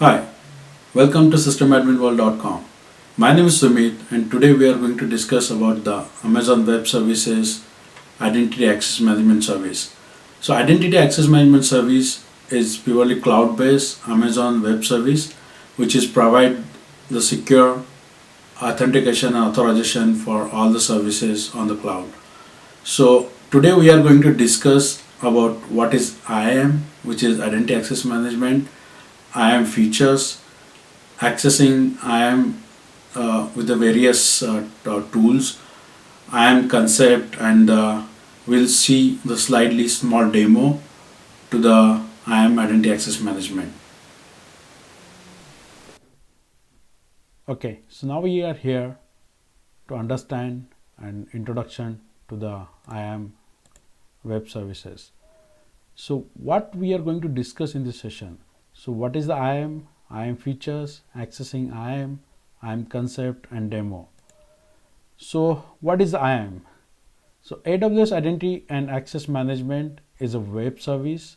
Hi, welcome to systemadminworld.com. My name is Sumit and today we are going to discuss about the Amazon Web Services Identity Access Management Service. So Identity Access Management Service is purely cloud-based Amazon Web Service which is provide the secure authentication and authorization for all the services on the cloud. So today we are going to discuss about what is IAM, which is Identity Access Management, IAM features, accessing IAM with the various tools, IAM concept, and we'll see the slightly small demo to the IAM Identity Access Management. Okay, so now we are here to understand an introduction to the IAM web services. So what we are going to discuss in this session. So what is the IAM features, accessing IAM concept and demo. So what is IAM? So AWS Identity and Access Management is a web service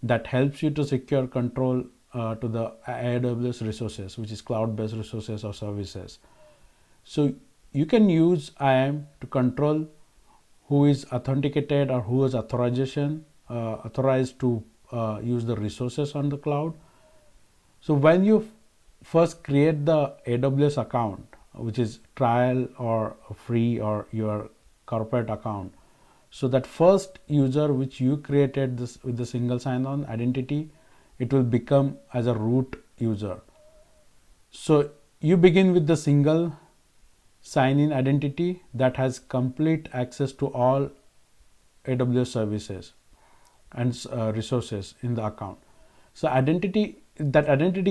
that helps you to secure control to the AWS resources, which is cloud-based resources or services. So you can use IAM to control who is authenticated or who is authorized to use the resources on the cloud. So when you first create the AWS account, which is trial or free or your corporate account, so that first user which you created this with the single sign-on identity, it will become as a root user. So you begin with the single sign-in identity that has complete access to all AWS services and resources in the account. So identity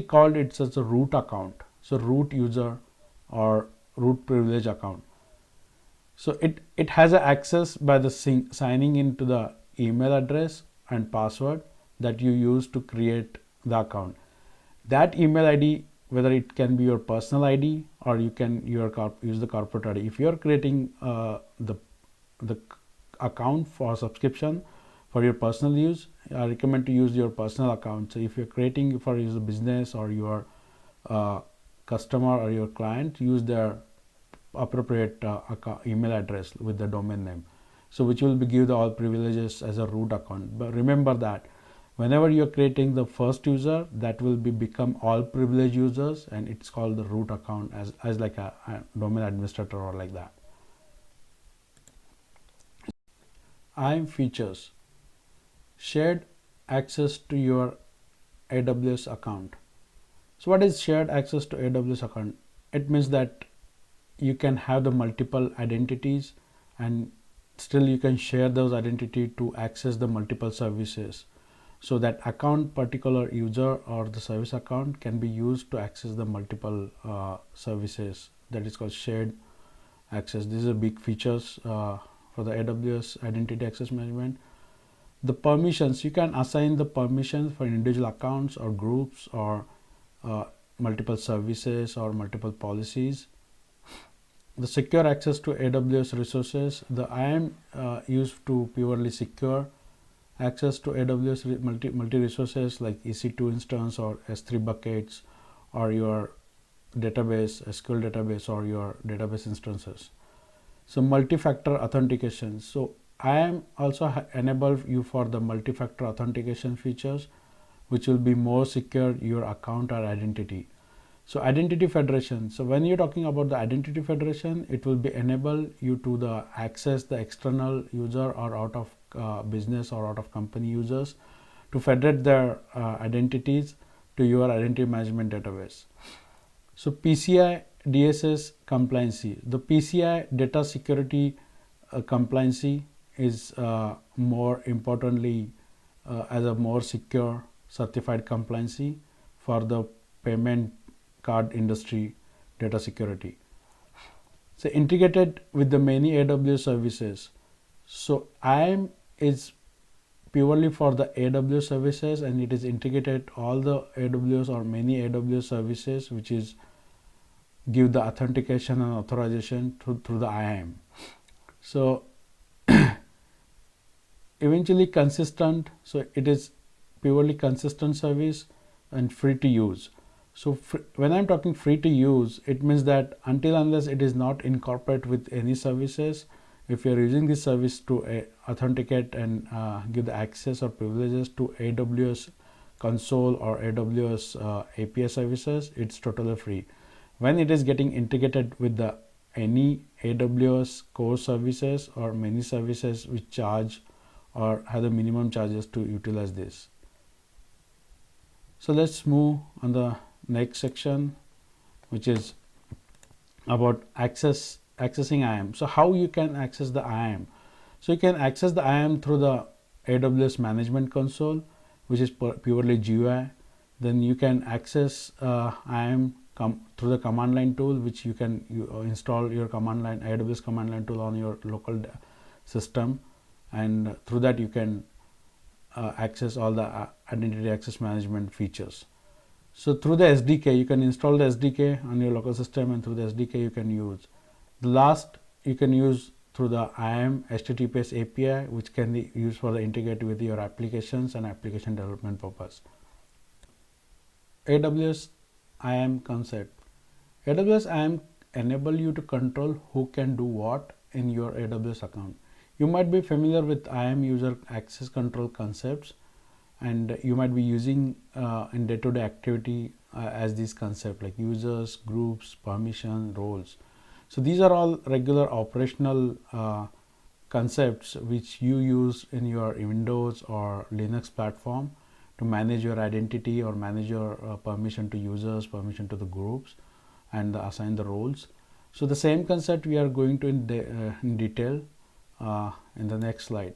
called it as a root account. So root user or root privilege account. So it has a access by the signing into the email address and password that you use to create the account. That email ID, whether it can be your personal ID or you can use the corporate ID. If you are creating the account for subscription for your personal use, I recommend to use your personal account. So if you're creating for your business or your customer or your client, use their appropriate email address with the domain name, so which will give the all privileges as a root account. But remember that whenever you're creating the first user, that will become all privileged users, and it's called the root account as like a domain administrator or like that. IAM features: shared access to your AWS account. So what is shared access to AWS account? It means that you can have the multiple identities and still you can share those identity to access the multiple services. So that account particular user or the service account can be used to access the multiple services. That is called shared access. These are big features for the AWS Identity Access Management. The permissions, you can assign the permissions for individual accounts or groups or multiple services or multiple policies. The secure access to AWS resources, the IAM used to purely secure access to AWS multi resources like EC2 instance or S3 buckets or your database, SQL database or your database instances. So multi-factor authentication. So IAM also enable you for the multi-factor authentication features, which will be more secure your account or identity. So identity federation. So when you're talking about the identity federation, it will be enable you to the access the external user or out of business or out of company users to federate their identities to your identity management database. So PCI DSS compliancy. The PCI data security compliancy is more importantly as a more secure certified compliancy for the payment card industry data security. So integrated with the many AWS services. So IAM is purely for the AWS services and it is integrated all the AWS or many AWS services which is give the authentication and authorization through the IAM. So eventually consistent, so it is purely consistent service. and free to use. So when I'm talking free to use, it means that until unless it is not incorporated with any services, if you're using this service to authenticate and give the access or privileges to AWS console or AWS API services, it's totally free. When it is getting integrated with the any AWS core services or many services which charge or have the minimum charges to utilize this. So let's move on the next section, which is about accessing IAM. So how you can access the IAM? So you can access the IAM through the AWS Management Console, which is purely GUI. Then you can access IAM through the command line tool, which you can install your command line AWS command line tool on your local system, and through that you can access all the identity access management features. So through the SDK, you can install the SDK on your local system, and through the SDK you can use. The last you can use through the IAM HTTPS API, which can be used for the integrate with your applications and application development purpose. AWS IAM concept. AWS IAM enable you to control who can do what in your AWS account. You might be familiar with IAM user access control concepts, and you might be using in day-to-day activity as these concepts like users, groups, permission, roles. So these are all regular operational concepts which you use in your Windows or Linux platform to manage your identity or manage your permission to users, permission to the groups, and assign the roles. So the same concept we are going to in detail in the next slide.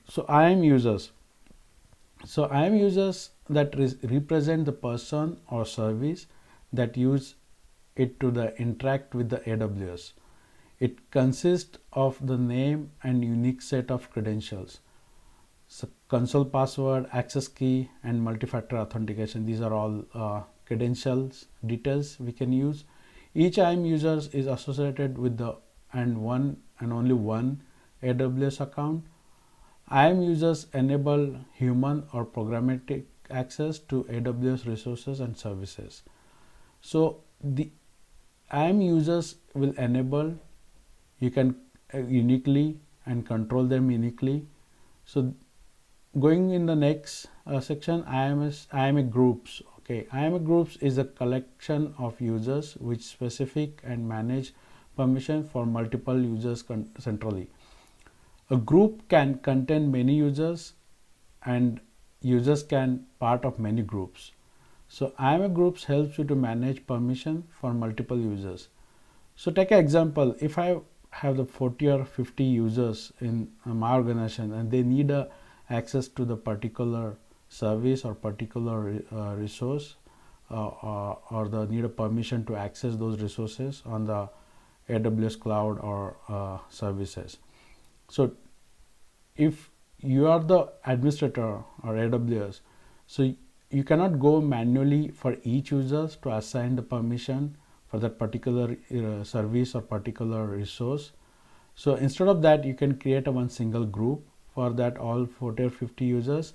So IAM users. So IAM users that represent the person or service that use it to interact with the AWS. It consists of the name and unique set of credentials. So console password, access key, and multi-factor authentication. These are all credentials details we can use. Each IAM user is associated with one and only one AWS account. IAM users enable human or programmatic access to AWS resources and services. So the IAM users will enable, you can uniquely and control them uniquely. So going in the next section, IAM groups. Okay, IAM groups is a collection of users which specific and manage permission for multiple users centrally. A group can contain many users, and users can part of many groups. So IAM groups helps you to manage permission for multiple users. So take an example, if I have the 40 or 50 users in my organization and they need access to the particular service or particular resource or they need a permission to access those resources on the AWS cloud or services. So if you are the administrator or AWS, so you cannot go manually for each user to assign the permission for that particular service or particular resource. So instead of that, you can create one single group for that all 40 or 50 users,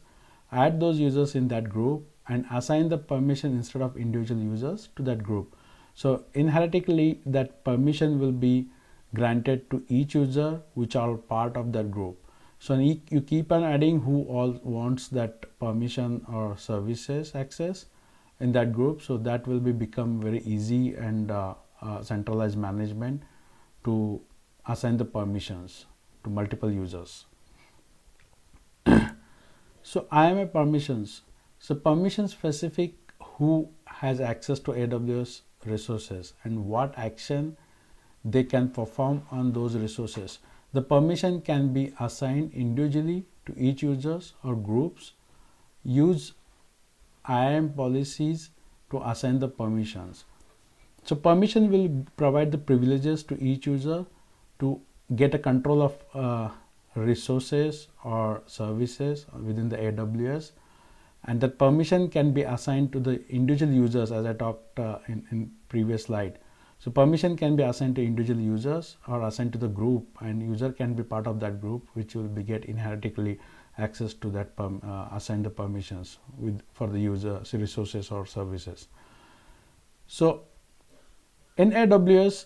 add those users in that group and assign the permission instead of individual users to that group. So inherently that permission will be granted to each user which are part of that group. So you keep on adding who all wants that permission or services access in that group. So that will become very easy and centralized management to assign the permissions to multiple users. So IAM permissions. So permission specific who has access to AWS resources and what action they can perform on those resources. The permission can be assigned individually to each users or groups. Use IAM policies to assign the permissions. So permission will provide the privileges to each user to get a control of resources or services within the AWS, and that permission can be assigned to the individual users as I talked in previous slide. So permission can be assigned to individual users or assigned to the group, and user can be part of that group which will be get inherently access to that assign the permissions for the user resources or services. So in AWS,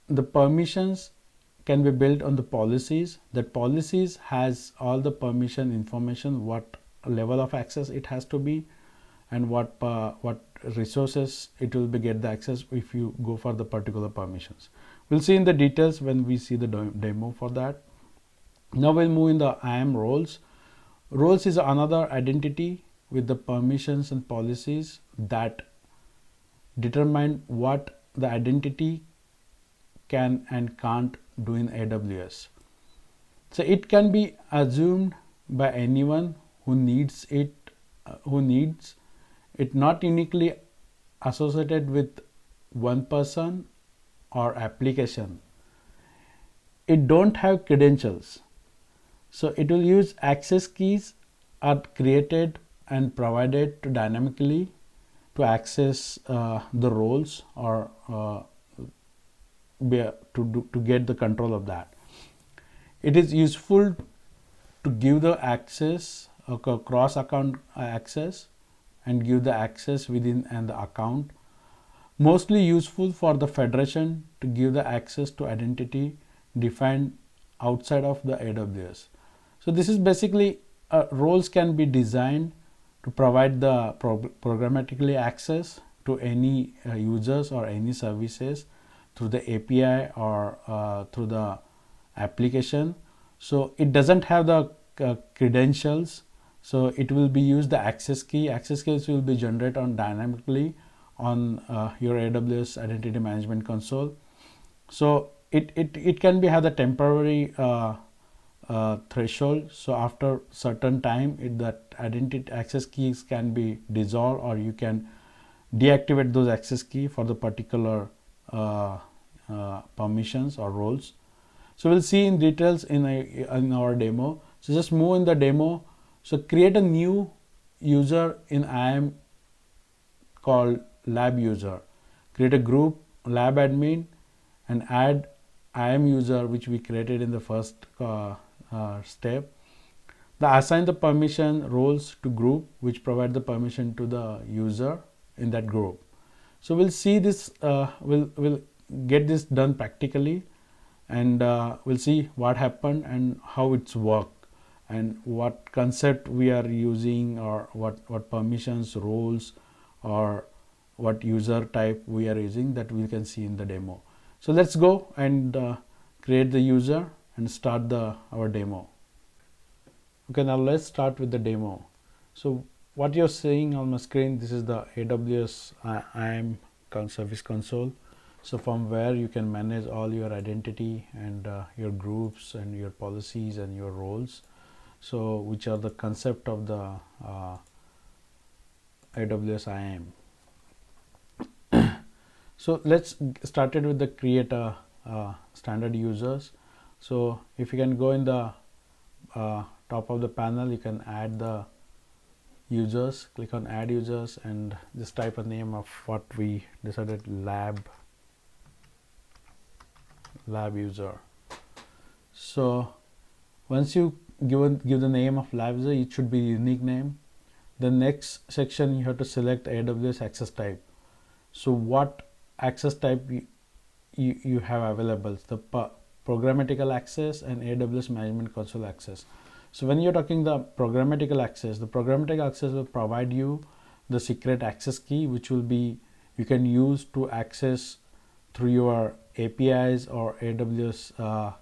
the permissions can be built on the policies. That policies has all the permission information, what level of access it has to be, and what resources it will be get the access if you go for the particular permissions. We'll see in the details when we see the demo for that. Now we'll move in the IAM roles. Roles is another identity with the permissions and policies that determine what the identity can and can't do in AWS. So it can be assumed by anyone who needs it, not uniquely associated with one person or application. It don't have credentials. So it will use access keys are created and provided to dynamically to access the roles or to get the control of that. It is useful to give the access, cross account access, and give the access within and the account. Mostly useful for the federation to give the access to identity defined outside of the AWS. So this is basically roles can be designed to provide the programmatically access to any users or any services through the API or through the application. So it doesn't have the credentials, so it will be used the access key. Access keys will be generated on dynamically on your AWS Identity Management Console. So it can be have the temporary threshold. So after certain time, that identity access keys can be dissolved, or you can deactivate those access key for the particular permissions or roles. So we'll see in details in our demo. So just move in the demo. So create a new user in IAM called lab user. Create a group lab admin and add IAM user which we created in the first step. Assign the permission roles to group which provide the permission to the user in that group. So we'll see this, we'll get this done practically, and we'll see what happened and how it's worked and what concept we are using, or what permissions, roles, or what user type we are using, that we can see in the demo. So let's go and create the user and start our demo. Okay, now let's start with the demo. So what you're seeing on my screen, this is the AWS IAM service console. So from where you can manage all your identity and your groups and your policies and your roles. So which are the concept of the AWS IAM. So let's start it with the create a standard users. So if you can go in the top of the panel, you can add the users, click on add users and just type a name of what we decided, lab user. So once you give the name of lab user, it should be a unique name. The next section you have to select AWS access type. So what access type you have available, the programmatical access and AWS Management Console access. So when you're talking the programmatical access will provide you the secret access key, which will be you can use to access through your APIs or AWS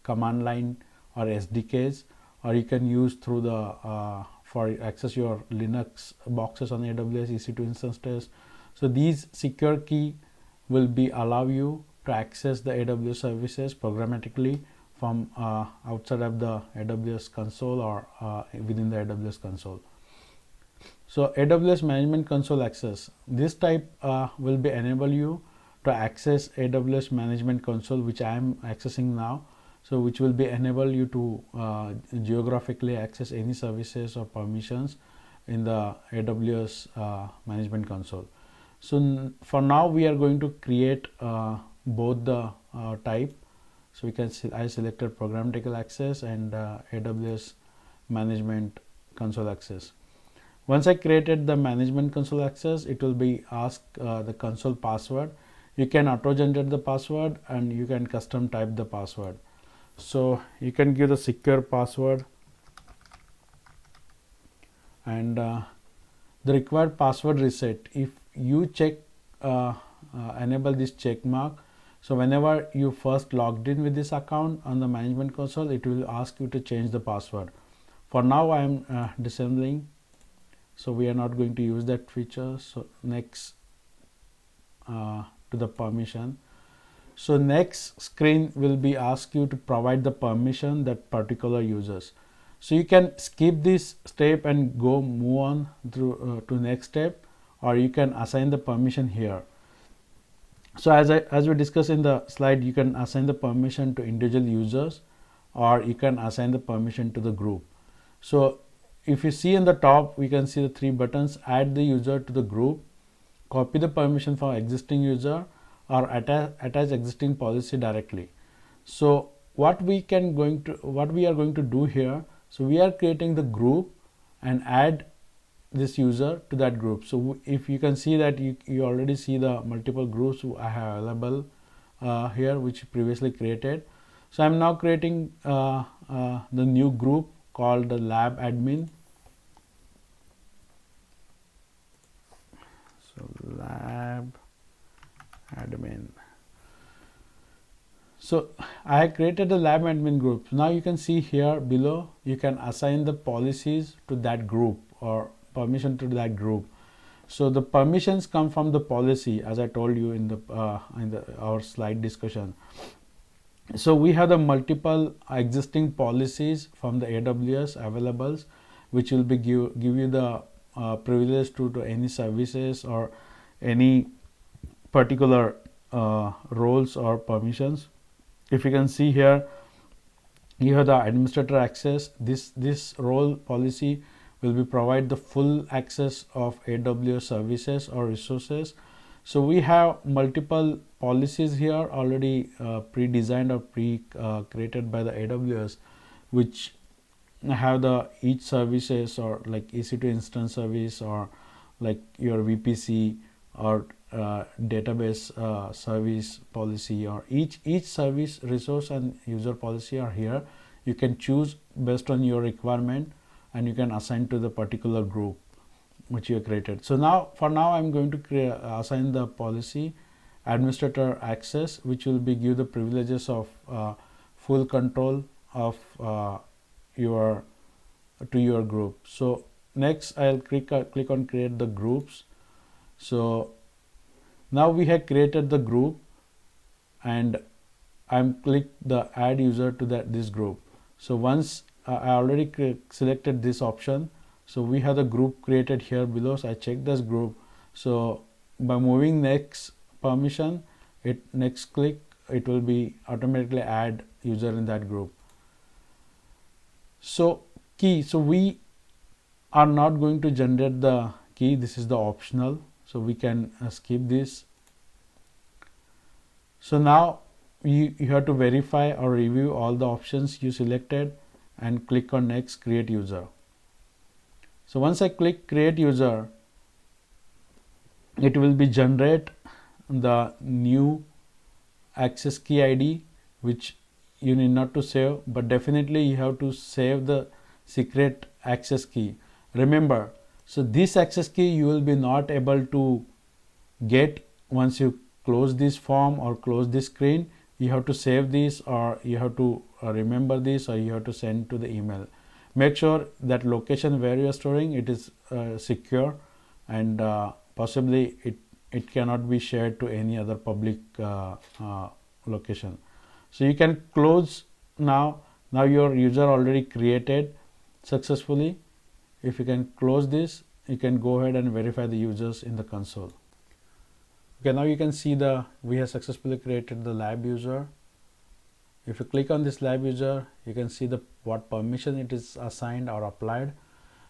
command line or SDKs, or you can use through the for access your Linux boxes on AWS EC2 instances. So these secure key will be allow you to access the AWS services programmatically from outside of the AWS console or within the AWS console. So AWS Management Console access, this type will be enable you to access AWS Management Console, which I am accessing now. So which will be enable you to geographically access any services or permissions in the AWS Management Console. So for now we are going to create both the type. So we can see I selected programmatical access and AWS management console access. Once I created the management console access, it will be ask the console password. You can auto generate the password and you can custom type the password. So you can give the secure password, and the required password reset. If you check enable this check mark, so whenever you first logged in with this account on the management console, it will ask you to change the password. For now I am disabling, so we are not going to use that feature. So next to the permission. So next screen will be ask you to provide the permission that particular users. So you can skip this step and go move on through to next step, or you can assign the permission here. So as we discussed in the slide, you can assign the permission to individual users, or you can assign the permission to the group. So if you see in the top, we can see the three buttons: add the user to the group, copy the permission from existing user, or attach existing policy directly. So what we are going to do here, so we are creating the group and add this user to that group. So if you can see that you already see the multiple groups I have available here, which previously created. So I'm now creating the new group called the lab admin. So lab admin. So I have created the lab admin group. Now you can see here below, you can assign the policies to that group or permission to that group. So the permissions come from the policy, as I told you in our slide discussion. So we have the multiple existing policies from the AWS available, which will be give you the privilege to any services or any particular roles or permissions. If you can see here, you have the administrator access. This role policy will be provide the full access of AWS services or resources. So we have multiple policies here already pre-designed or pre-created by the AWS, which have the each services or like EC2 instance service or like your VPC or database service policy, or each service resource and user policy are here. You can choose based on your requirement and you can assign to the particular group which you have created. So now for now I'm going to assign the policy administrator access, which will be give the privileges of full control of your group. So next I'll click on create the groups. So now we have created the group and I'm click the add user to this group. So once I already selected this option, so we have the group created here below. So I check this group. So by moving next permission, next click, it will be automatically add user in that group. So key, so we are not going to generate the key. This is the optional, so we can skip this. So now you have to verify or review all the options you selected and click on next, create user. So once I click create user, it will be generate the new access key ID, which you need not to save, but definitely you have to save the secret access key. Remember, so this access key you will be not able to get once you close this form or close this screen. You have to save this, or you have to remember this, or you have to send to the email. Make sure that location where you are storing it is secure, and possibly it cannot be shared to any other public location. So you can close now. Now your user already created successfully. If you can close this, you can go ahead and verify the users in the console. Okay, now you can see we have successfully created the lab user. If you click on this lab user, you can see what permission it is assigned or applied.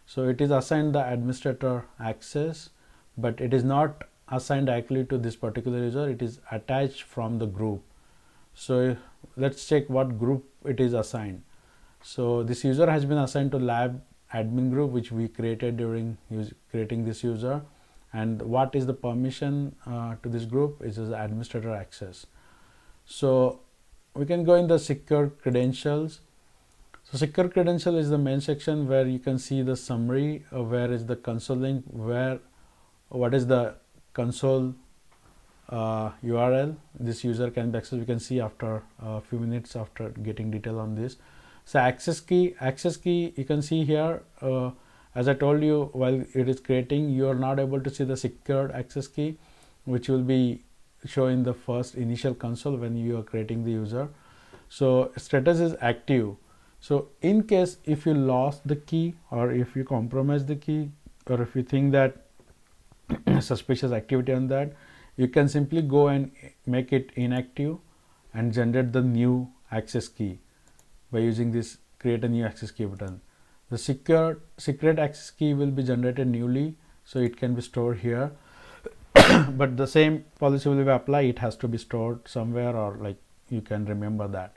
So it is assigned the administrator access, but it is not assigned directly to this particular user. It is attached from the group. So let's check what group it is assigned. So this user has been assigned to lab admin group, which we created during creating this user. And what is the permission to this group? It is administrator access. So we can go in the secure credentials. So secure credential is the main section where you can see the summary of where is the console link, what is the console URL this user can be accessed. We can see after a few minutes after getting detail on this. So access key you can see here, as I told you, while it is creating, you are not able to see the secured access key, which will be showing the first initial console when you are creating the user. So status is active. So in case if you lost the key, or if you compromise the key, or if you think that suspicious activity on that, you can simply go and make it inactive and generate the new access key by using this create a new access key button. The secret access key will be generated newly, so it can be stored here. But the same policy will be applied. It has to be stored somewhere, or like you can remember that.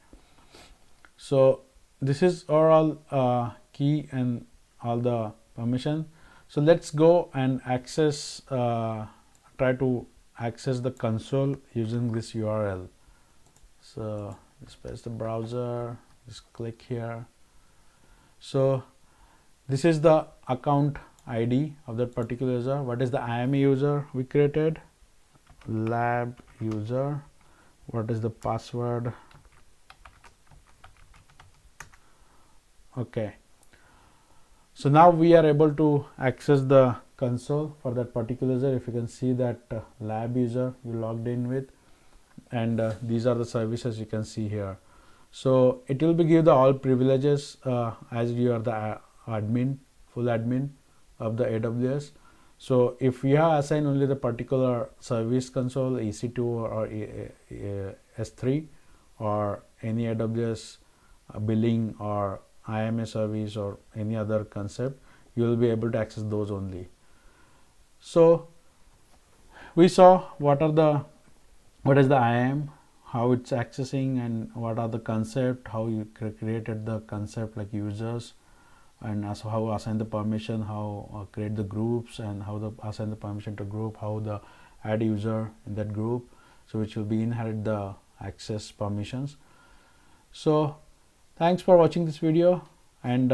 So this is overall key and all the permission. So let's go and access, try to access the console using this URL. So just press the browser, just click here. So this is the account ID of that particular user. What is the IAM user we created? Lab user. What is the password? Okay. So now we are able to access the console for that particular user. If you can see that lab user you logged in with, and these are the services you can see here. So it will be give the all privileges as you are the admin, full admin of the AWS. So if you have assigned only the particular service console, EC2 or S3, or any AWS billing or IMA service or any other concept, you will be able to access those only. So we saw what is the IAM, how it's accessing, and what are the concept, how you created the concept like users, and also how assign the permission, how create the groups, and how the assign the permission to group, how the add user in that group, so which will be inherit the access permissions. So thanks for watching this video, and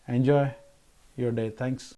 enjoy your day. Thanks.